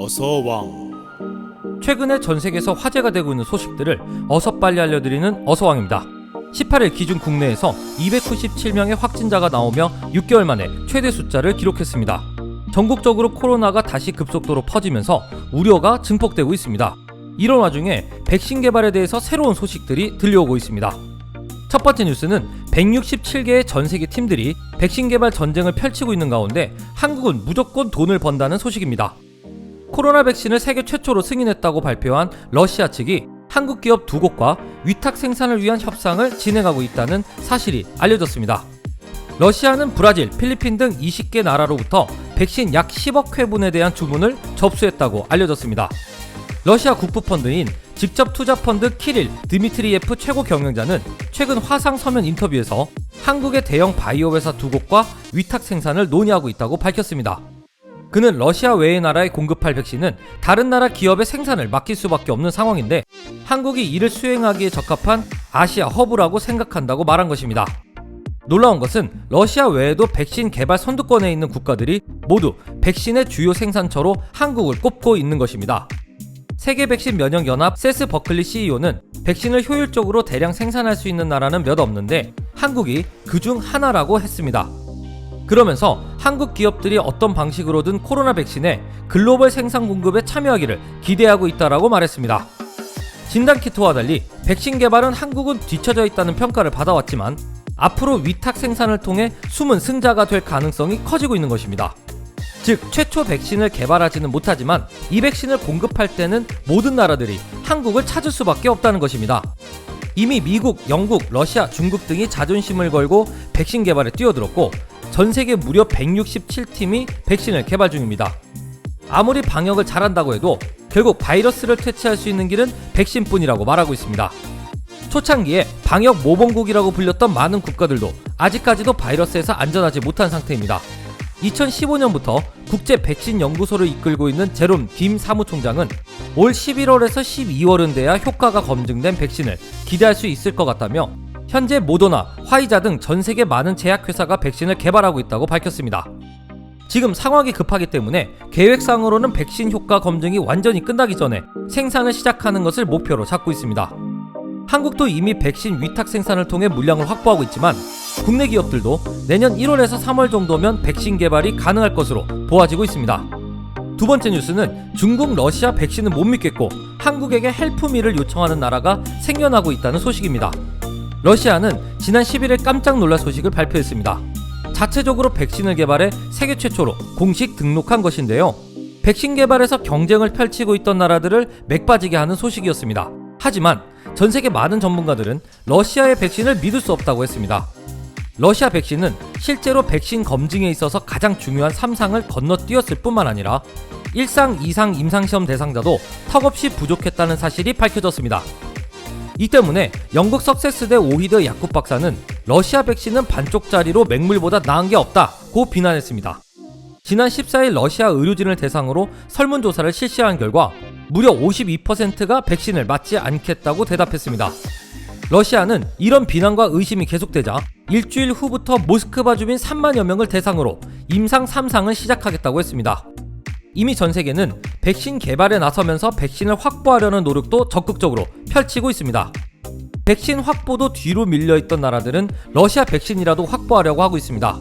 어서왕. 최근에 전 세계에서 화제가 되고 있는 소식들을 어서 빨리 알려드리는 어서왕입니다. 18일 기준 국내에서 297명의 확진자가 나오며 6개월 만에 최대 숫자를 기록했습니다. 전국적으로 코로나가 다시 급속도로 퍼지면서 우려가 증폭되고 있습니다. 이런 와중에 백신 개발에 대해서 새로운 소식들이 들려오고 있습니다. 첫 번째 뉴스는 167개의 전 세계 팀들이 백신 개발 전쟁을 펼치고 있는 가운데 한국은 무조건 돈을 번다는 소식입니다. 코로나 백신을 세계 최초로 승인했다고 발표한 러시아 측이 한국 기업 2곳과 위탁 생산을 위한 협상을 진행하고 있다는 사실이 알려졌습니다. 러시아는 브라질, 필리핀 등 20개 나라로부터 백신 약 10억 회분에 대한 주문을 접수했다고 알려졌습니다. 러시아 국부펀드인 직접 투자 펀드 키릴 드미트리예프 최고 경영자는 최근 화상 서면 인터뷰에서 한국의 대형 바이오 회사 2곳과 위탁 생산을 논의하고 있다고 밝혔습니다. 그는 러시아 외의 나라에 공급할 백신은 다른 나라 기업의 생산을 맡길 수밖에 없는 상황인데 한국이 이를 수행하기에 적합한 아시아 허브라고 생각한다고 말한 것입니다. 놀라운 것은 러시아 외에도 백신 개발 선두권에 있는 국가들이 모두 백신의 주요 생산처로 한국을 꼽고 있는 것입니다. 세계백신면역연합 세스 버클리 CEO는 백신을 효율적으로 대량 생산할 수 있는 나라는 몇 없는데 한국이 그중 하나라고 했습니다. 그러면서 한국 기업들이 어떤 방식으로든 코로나 백신의 글로벌 생산 공급에 참여하기를 기대하고 있다라고 말했습니다. 진단키트와 달리 백신 개발은 한국은 뒤처져 있다는 평가를 받아왔지만 앞으로 위탁 생산을 통해 숨은 승자가 될 가능성이 커지고 있는 것입니다. 즉 최초 백신을 개발하지는 못하지만 이 백신을 공급할 때는 모든 나라들이 한국을 찾을 수밖에 없다는 것입니다. 이미 미국, 영국, 러시아, 중국 등이 자존심을 걸고 백신 개발에 뛰어들었고 전 세계 무려 167팀이 백신을 개발 중입니다. 아무리 방역을 잘한다고 해도 결국 바이러스를 퇴치할 수 있는 길은 백신뿐이라고 말하고 있습니다. 초창기에 방역 모범국이라고 불렸던 많은 국가들도 아직까지도 바이러스에서 안전하지 못한 상태입니다. 2015년부터 국제 백신 연구소를 이끌고 있는 제롬 김 사무총장은 올 11월에서 12월은 돼야 효과가 검증된 백신을 기대할 수 있을 것 같다며 현재 모더나, 화이자 등 전 세계 많은 제약회사가 백신을 개발하고 있다고 밝혔습니다. 지금 상황이 급하기 때문에 계획상으로는 백신 효과 검증이 완전히 끝나기 전에 생산을 시작하는 것을 목표로 잡고 있습니다. 한국도 이미 백신 위탁 생산을 통해 물량을 확보하고 있지만 국내 기업들도 내년 1월에서 3월 정도면 백신 개발이 가능할 것으로 보아지고 있습니다. 두 번째 뉴스는 중국, 러시아 백신은 못 믿겠고 한국에게 헬프미를 요청하는 나라가 생겨나고 있다는 소식입니다. 러시아는 지난 11일 깜짝 놀랄 소식을 발표했습니다. 자체적으로 백신을 개발해 세계 최초로 공식 등록한 것인데요. 백신 개발에서 경쟁을 펼치고 있던 나라들을 맥빠지게 하는 소식이었습니다. 하지만 전 세계 많은 전문가들은 러시아의 백신을 믿을 수 없다고 했습니다. 러시아 백신은 실제로 백신 검증에 있어서 가장 중요한 3상을 건너뛰었을 뿐만 아니라 1상, 2상 임상시험 대상자도 턱없이 부족했다는 사실이 밝혀졌습니다. 이 때문에 영국 석세스대 오히드 야쿠 박사는 러시아 백신은 반쪽짜리로 맹물보다 나은 게 없다고 비난했습니다. 지난 14일 러시아 의료진을 대상으로 설문조사를 실시한 결과 무려 52%가 백신을 맞지 않겠다고 대답했습니다. 러시아는 이런 비난과 의심이 계속되자 일주일 후부터 모스크바 주민 3만여 명을 대상으로 임상 3상을 시작하겠다고 했습니다. 이미 전 세계는 백신 개발에 나서면서 백신을 확보하려는 노력도 적극적으로 펼치고 있습니다. 백신 확보도 뒤로 밀려있던 나라들은 러시아 백신이라도 확보하려고 하고 있습니다.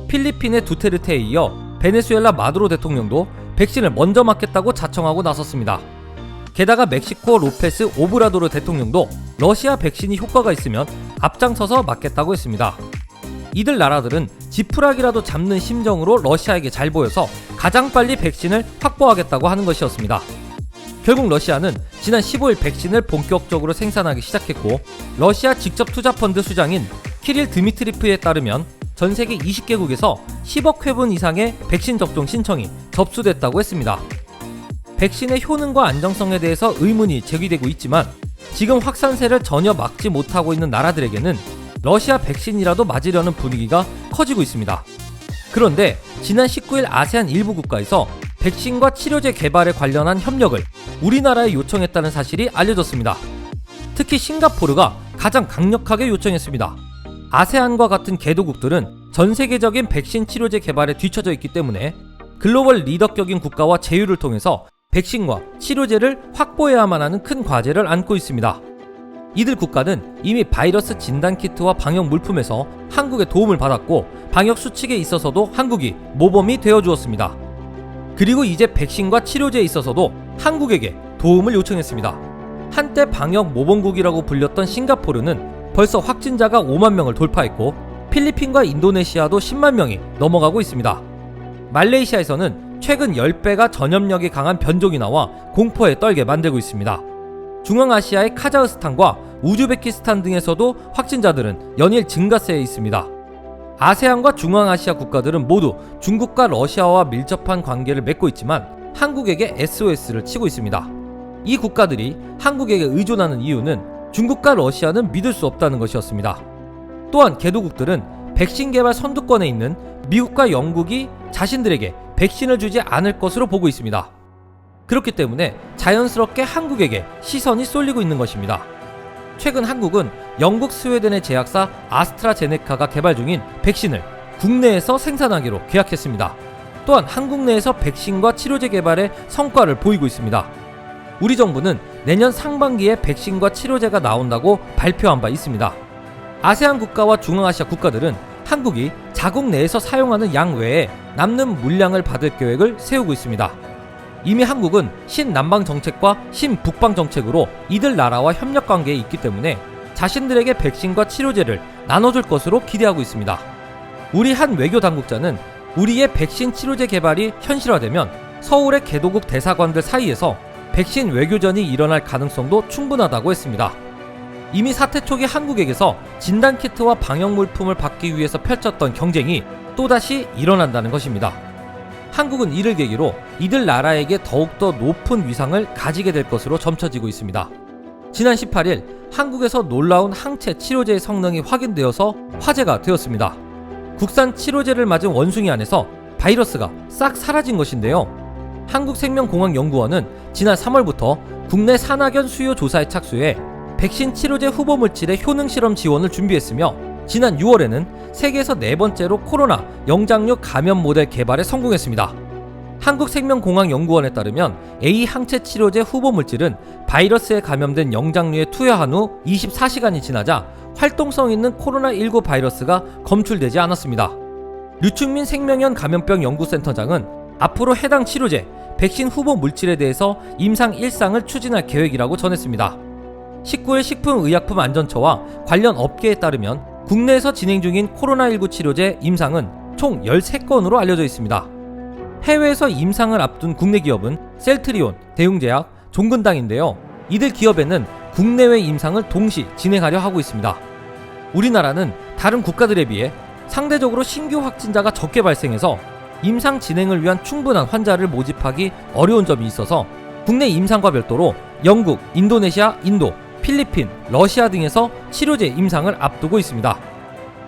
필리핀의 두테르테에 이어 베네수엘라 마두로 대통령도 백신을 먼저 맞겠다고 자청하고 나섰습니다. 게다가 멕시코 로페스 오브라도르 대통령도 러시아 백신이 효과가 있으면 앞장서서 맞겠다고 했습니다. 이들 나라들은 지푸라기라도 잡는 심정으로 러시아에게 잘 보여서 가장 빨리 백신을 확보하겠다고 하는 것이었습니다. 결국 러시아는 지난 15일 백신을 본격적으로 생산하기 시작했고 러시아 직접 투자 펀드 수장인 키릴 드미트리프에 따르면 전 세계 20개국에서 10억 회분 이상의 백신 접종 신청이 접수됐다고 했습니다. 백신의 효능과 안정성에 대해서 의문이 제기되고 있지만 지금 확산세를 전혀 막지 못하고 있는 나라들에게는 러시아 백신이라도 맞으려는 분위기가 커지고 있습니다. 그런데 지난 19일 아세안 일부 국가에서 백신과 치료제 개발에 관련한 협력을 우리나라에 요청했다는 사실이 알려졌습니다. 특히 싱가포르가 가장 강력하게 요청했습니다. 아세안과 같은 개도국들은 전 세계적인 백신 치료제 개발에 뒤처져 있기 때문에 글로벌 리더격인 국가와 제휴를 통해서 백신과 치료제를 확보해야만 하는 큰 과제를 안고 있습니다. 이들 국가는 이미 바이러스 진단키트와 방역 물품에서 한국의 도움을 받았고 방역 수칙에 있어서도 한국이 모범이 되어주었습니다. 그리고 이제 백신과 치료제에 있어서도 한국에게 도움을 요청했습니다. 한때 방역 모범국이라고 불렸던 싱가포르는 벌써 확진자가 5만 명을 돌파했고 필리핀과 인도네시아도 10만 명이 넘어가고 있습니다. 말레이시아에서는 최근 10배가 전염력이 강한 변종이 나와 공포에 떨게 만들고 있습니다. 중앙아시아의 카자흐스탄과 우즈베키스탄 등에서도 확진자들은 연일 증가세에 있습니다. 아세안과 중앙아시아 국가들은 모두 중국과 러시아와 밀접한 관계를 맺고 있지만 한국에게 SOS를 치고 있습니다. 이 국가들이 한국에게 의존하는 이유는 중국과 러시아는 믿을 수 없다는 것이었습니다. 또한 개도국들은 백신 개발 선두권에 있는 미국과 영국이 자신들에게 백신을 주지 않을 것으로 보고 있습니다. 그렇기 때문에 자연스럽게 한국에게 시선이 쏠리고 있는 것입니다. 최근 한국은 영국 스웨덴의 제약사 아스트라제네카가 개발 중인 백신을 국내에서 생산하기로 계약했습니다. 또한 한국 내에서 백신과 치료제 개발에 성과를 보이고 있습니다. 우리 정부는 내년 상반기에 백신과 치료제가 나온다고 발표한 바 있습니다. 아세안 국가와 중앙아시아 국가들은 한국이 자국 내에서 사용하는 양 외에 남는 물량을 받을 계획을 세우고 있습니다. 이미 한국은 신남방 정책과 신북방 정책으로 이들 나라와 협력 관계에 있기 때문에 자신들에게 백신과 치료제를 나눠줄 것으로 기대하고 있습니다. 우리 한 외교 당국자는 우리의 백신 치료제 개발이 현실화되면 서울의 개도국 대사관들 사이에서 백신 외교전이 일어날 가능성도 충분하다고 했습니다. 이미 사태 초기 한국에게서 진단키트와 방역물품을 받기 위해서 펼쳤던 경쟁이 또다시 일어난다는 것입니다. 한국은 이를 계기로 이들 나라에게 더욱더 높은 위상을 가지게 될 것으로 점쳐지고 있습니다. 지난 18일 한국에서 놀라운 항체 치료제의 성능이 확인되어서 화제가 되었습니다. 국산 치료제를 맞은 원숭이 안에서 바이러스가 싹 사라진 것인데요. 한국생명공학연구원은 지난 3월부터 국내 산학연 수요 조사에 착수해 백신 치료제 후보 물질의 효능 실험 지원을 준비했으며 지난 6월에는 세계에서 4번째로 코로나 영장류 감염 모델 개발에 성공했습니다. 한국생명공학연구원에 따르면 A 항체 치료제 후보 물질은 바이러스에 감염된 영장류에 투여한 후 24시간이 지나자 활동성 있는 코로나19 바이러스가 검출되지 않았습니다. 류충민 생명연 감염병 연구센터장은 앞으로 해당 치료제, 백신 후보 물질에 대해서 임상 1상을 추진할 계획이라고 전했습니다. 19일 식품의약품안전처와 관련 업계에 따르면 국내에서 진행 중인 코로나19 치료제 임상은 총 13건으로 알려져 있습니다. 해외에서 임상을 앞둔 국내 기업은 셀트리온, 대웅제약, 종근당인데요. 이들 기업에는 국내외 임상을 동시 진행하려 하고 있습니다. 우리나라는 다른 국가들에 비해 상대적으로 신규 확진자가 적게 발생해서 임상 진행을 위한 충분한 환자를 모집하기 어려운 점이 있어서 국내 임상과 별도로 영국, 인도네시아, 인도, 필리핀, 러시아 등에서 치료제 임상을 앞두고 있습니다.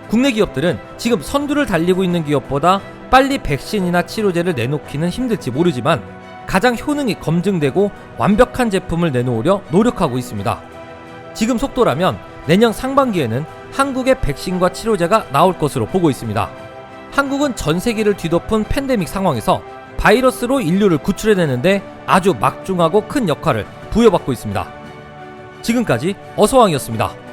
국내 기업들은 지금 선두를 달리고 있는 기업보다 빨리 백신이나 치료제를 내놓기는 힘들지 모르지만 가장 효능이 검증되고 완벽한 제품을 내놓으려 노력하고 있습니다. 지금 속도라면 내년 상반기에는 한국의 백신과 치료제가 나올 것으로 보고 있습니다. 한국은 전 세계를 뒤덮은 팬데믹 상황에서 바이러스로 인류를 구출해내는데 아주 막중하고 큰 역할을 부여받고 있습니다. 지금까지 어서왕이었습니다.